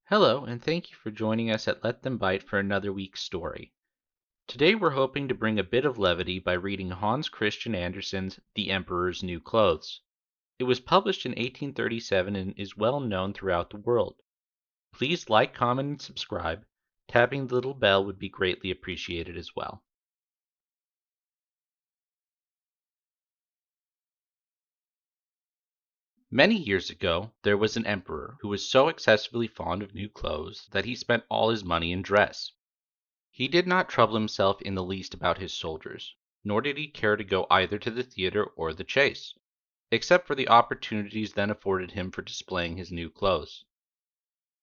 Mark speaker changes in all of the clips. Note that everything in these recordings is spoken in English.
Speaker 1: Hello, and thank you for joining us at Let Them Bite for another week's story. Today we're hoping to bring a bit of levity by reading Hans Christian Andersen's The Emperor's New Clothes. It was published in 1837 and is well known throughout the world. Please like, comment, and subscribe. Tapping the little bell would be greatly appreciated as well. Many years ago, there was an emperor who was so excessively fond of new clothes that he spent all his money in dress. He did not trouble himself in the least about his soldiers, nor did he care to go either to the theatre or the chase, except for the opportunities then afforded him for displaying his new clothes.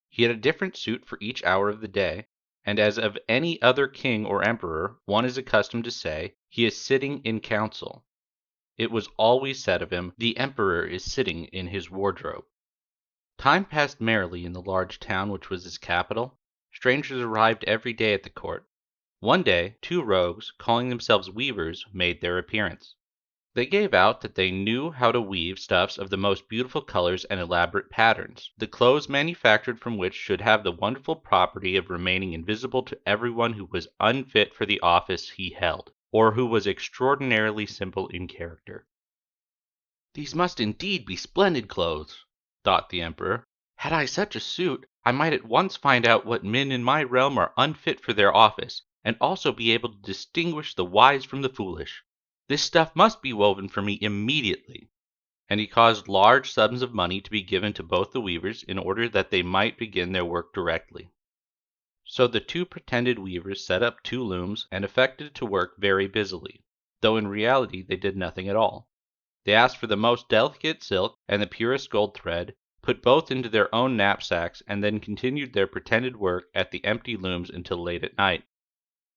Speaker 1: He had a different suit for each hour of the day, and as of any other king or emperor, one is accustomed to say, he is sitting in council. It was always said of him, the emperor is sitting in his wardrobe. Time passed merrily in the large town which was his capital. Strangers arrived every day at the court. One day, two rogues, calling themselves weavers, made their appearance. They gave out that they knew how to weave stuffs of the most beautiful colors and elaborate patterns, the clothes manufactured from which should have the wonderful property of remaining invisible to everyone who was unfit for the office he held, or who was extraordinarily simple in character. "These must indeed be splendid clothes," thought the emperor. "Had I such a suit, I might at once find out what men in my realm are unfit for their office, and also be able to distinguish the wise from the foolish. This stuff must be woven for me immediately." And he caused large sums of money to be given to both the weavers in order that they might begin their work directly. So the two pretended weavers set up two looms and affected to work very busily, though in reality they did nothing at all. They asked for the most delicate silk and the purest gold thread, put both into their own knapsacks, and then continued their pretended work at the empty looms until late at night.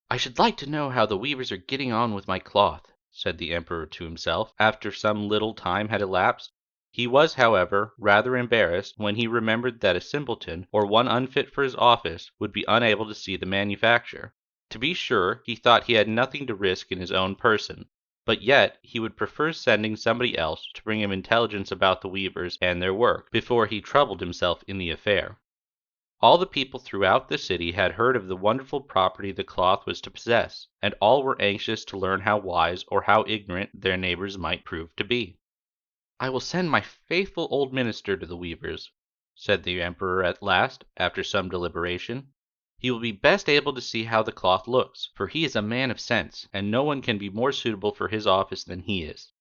Speaker 1: "I should like to know how the weavers are getting on with my cloth," said the emperor to himself, after some little time had elapsed. He was, however, rather embarrassed when he remembered that a simpleton, or one unfit for his office, would be unable to see the manufacture. To be sure, he thought he had nothing to risk in his own person, but yet he would prefer sending somebody else to bring him intelligence about the weavers and their work, before he troubled himself in the affair. All the people throughout the city had heard of the wonderful property the cloth was to possess, and all were anxious to learn how wise or how ignorant their neighbors might prove to be. "I will send my faithful old minister to the weavers," said the emperor at last, after some deliberation. "He will be best able to see how the cloth looks, for he is a man of sense, and no one can be more suitable for his office than he is."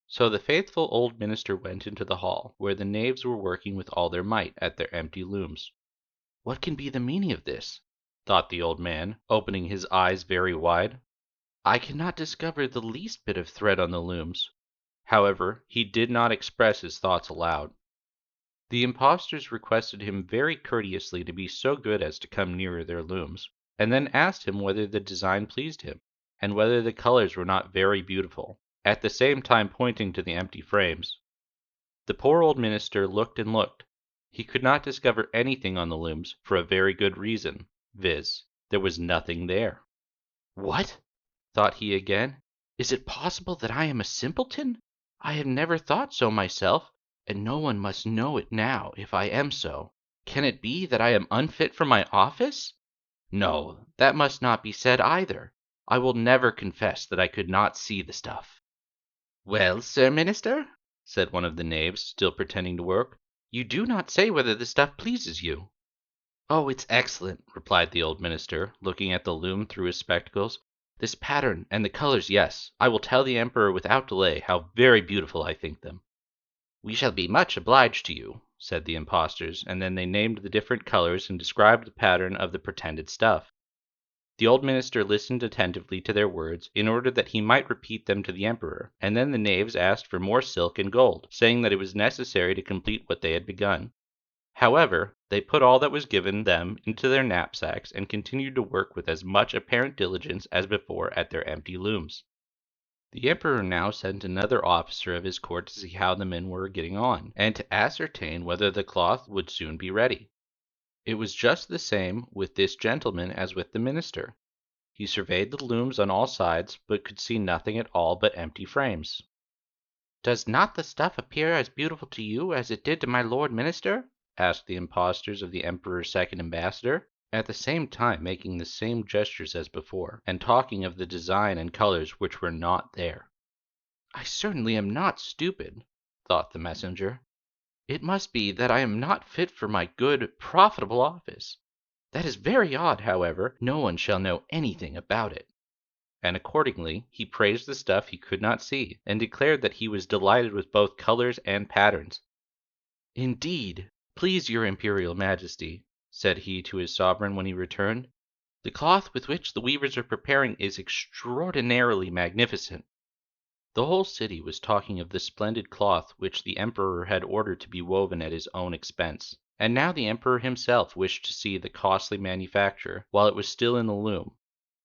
Speaker 1: So the faithful old minister went into the hall, where the knaves were working with all their might at their empty looms. "What can be the meaning of this?" thought the old man, opening his eyes very wide. "I cannot discover the least bit of thread on the looms." However, he did not express his thoughts aloud. The impostors requested him very courteously to be so good as to come nearer their looms, and then asked him whether the design pleased him, and whether the colors were not very beautiful, at the same time pointing to the empty frames. The poor old minister looked and looked. He could not discover anything on the looms, for a very good reason, viz., there was nothing there. "What!" thought he again, "is it possible that I am a simpleton? I have never thought so myself, and no one must know it now if I am so. Can it be that I am unfit for my office? No, that must not be said either. I will never confess that I could not see the stuff." "Well, sir minister," said one of the knaves, still pretending to work, "you do not say whether the stuff pleases you." "Oh, it's excellent," replied the old minister, looking at the loom through his spectacles. "This pattern and the colors, yes, I will tell the emperor without delay how very beautiful I think them." "We shall be much obliged to you," said the impostors, and then they named the different colors and described the pattern of the pretended stuff. The old minister listened attentively to their words, in order that he might repeat them to the emperor, and then the knaves asked for more silk and gold, saying that it was necessary to complete what they had begun. However, they put all that was given them into their knapsacks, and continued to work with as much apparent diligence as before at their empty looms. The emperor now sent another officer of his court to see how the men were getting on, and to ascertain whether the cloth would soon be ready. It was just the same with this gentleman as with the minister. He surveyed the looms on all sides, but could see nothing at all but empty frames. "Does not the stuff appear as beautiful to you as it did to my lord minister?" asked the impostors of the Emperor's second ambassador, at the same time making the same gestures as before, and talking of the design and colors which were not there. "I certainly am not stupid," thought the messenger. "It must be that I am not fit for my good, profitable office. That is very odd, however, no one shall know anything about it." And accordingly he praised the stuff he could not see, and declared that he was delighted with both colors and patterns. "Indeed, please your Imperial Majesty," said he to his sovereign when he returned, "the cloth with which the weavers are preparing is extraordinarily magnificent." The whole city was talking of the splendid cloth which the Emperor had ordered to be woven at his own expense, and now the Emperor himself wished to see the costly manufacture while it was still in the loom.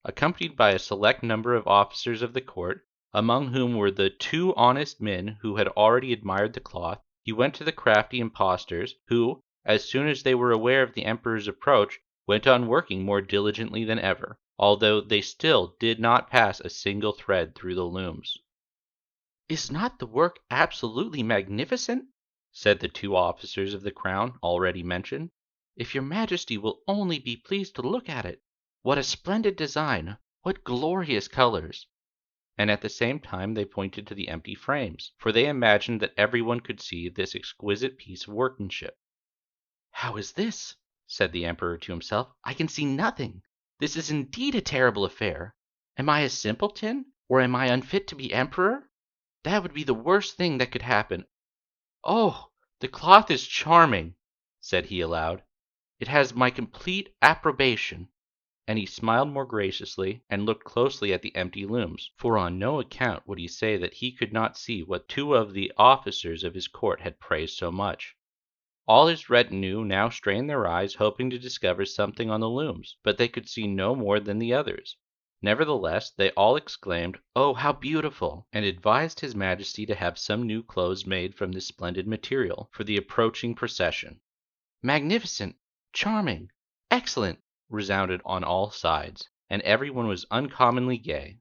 Speaker 1: Accompanied by a select number of officers of the court, among whom were the 2 honest men who had already admired the cloth, he went to the crafty impostors, who, as soon as they were aware of the Emperor's approach, went on working more diligently than ever, although they still did not pass a single thread through the looms. "Is not the work absolutely magnificent?" said the 2 officers of the crown already mentioned. "If your Majesty will only be pleased to look at it! What a splendid design! What glorious colors!" And at the same time they pointed to the empty frames, for they imagined that everyone could see this exquisite piece of workmanship. "How is this?" said the Emperor to himself. "I can see nothing. This is indeed a terrible affair. Am I a simpleton, or am I unfit to be Emperor? That would be the worst thing that could happen. Oh, the cloth is charming," said he aloud. "It has my complete approbation." And he smiled more graciously, and looked closely at the empty looms, for on no account would he say that he could not see what 2 of the officers of his court had praised so much. All his retinue now strained their eyes, hoping to discover something on the looms, but they could see no more than the others. Nevertheless, they all exclaimed, "Oh, how beautiful!" and advised his Majesty to have some new clothes made from this splendid material for the approaching procession. "Magnificent! Charming! Excellent!" resounded on all sides, and everyone was uncommonly gay.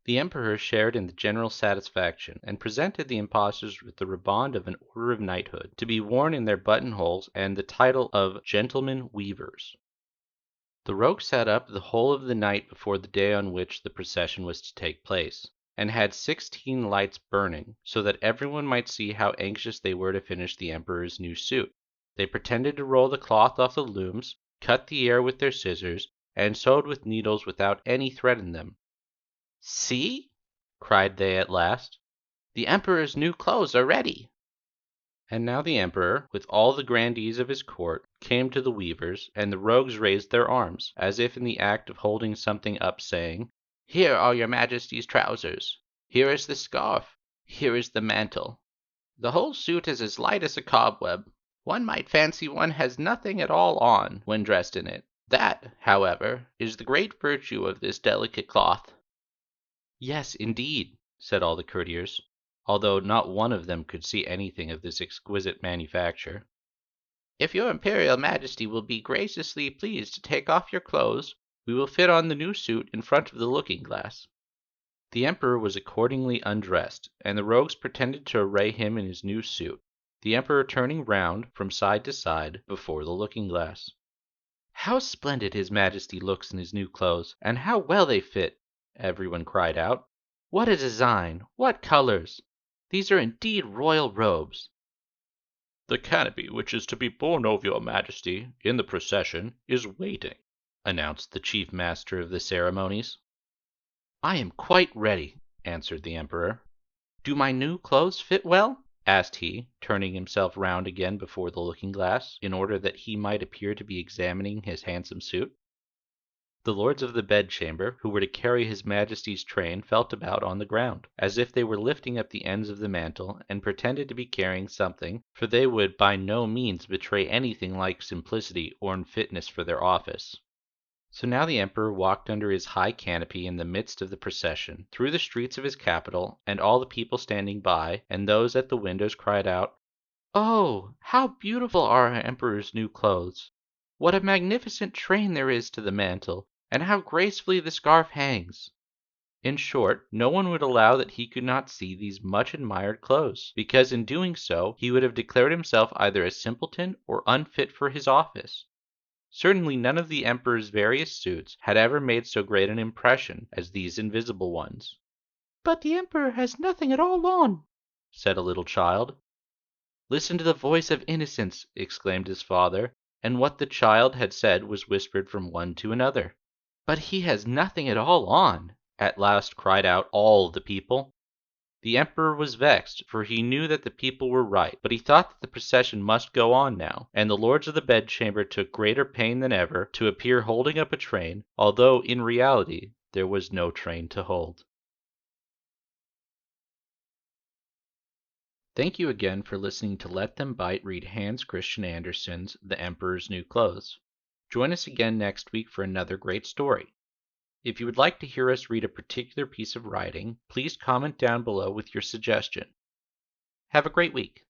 Speaker 1: The Emperor shared in the general satisfaction, and presented the impostors with the riband of an order of knighthood, to be worn in their buttonholes, and the title of Gentlemen Weavers. The rogues sat up the whole of the night before the day on which the procession was to take place, and had 16 lights burning, so that everyone might see how anxious they were to finish the Emperor's new suit. They pretended to roll the cloth off the looms, cut the air with their scissors, and sewed with needles without any thread in them. "See!" cried they at last, "the Emperor's new clothes are ready." And now the Emperor, with all the grandees of his court, came to the weavers, and the rogues raised their arms, as if in the act of holding something up, saying, "Here are your Majesty's trousers. Here is the scarf. Here is the mantle. The whole suit is as light as a cobweb. One might fancy one has nothing at all on when dressed in it. That, however, is the great virtue of this delicate cloth." "Yes, indeed," said all the courtiers, although not one of them could see anything of this exquisite manufacture. "If your Imperial Majesty will be graciously pleased to take off your clothes, we will fit on the new suit in front of the looking-glass." The Emperor was accordingly undressed, and the rogues pretended to array him in his new suit, the Emperor turning round from side to side before the looking-glass. "How splendid his Majesty looks in his new clothes, and how well they fit!" everyone cried out. "What a design! What colors! These are indeed royal robes." "The canopy which is to be borne over your Majesty in the procession is waiting," announced the chief master of the ceremonies. "I am quite ready," answered the Emperor. "Do my new clothes fit well?" asked he, turning himself round again before the looking-glass, in order that he might appear to be examining his handsome suit. The lords of the bedchamber, who were to carry his Majesty's train, felt about on the ground, as if they were lifting up the ends of the mantle, and pretended to be carrying something, for they would by no means betray anything like simplicity or unfitness for their office. So now the Emperor walked under his high canopy in the midst of the procession, through the streets of his capital, and all the people standing by, and those at the windows, cried out, "Oh, how beautiful are our Emperor's new clothes! What a magnificent train there is to the mantle, and how gracefully the scarf hangs!" In short, no one would allow that he could not see these much admired clothes, because in doing so he would have declared himself either a simpleton or unfit for his office. Certainly none of the emperor's various suits had ever made so great an impression as these invisible ones.
Speaker 2: "But the emperor has nothing at all on,"
Speaker 1: said a little child. "Listen to the voice of innocence!" exclaimed his father, and what the child had said was whispered from one to another. "But he has nothing at all on!" at last cried out all the people. The emperor was vexed, for he knew that the people were right, but he thought that the procession must go on now, and the lords of the bedchamber took greater pain than ever to appear holding up a train, although in reality there was no train to hold. Thank you again for listening to Let Them Bite read Hans Christian Andersen's The Emperor's New Clothes. Join us again next week for another great story. If you would like to hear us read a particular piece of writing, please comment down below with your suggestion. Have a great week.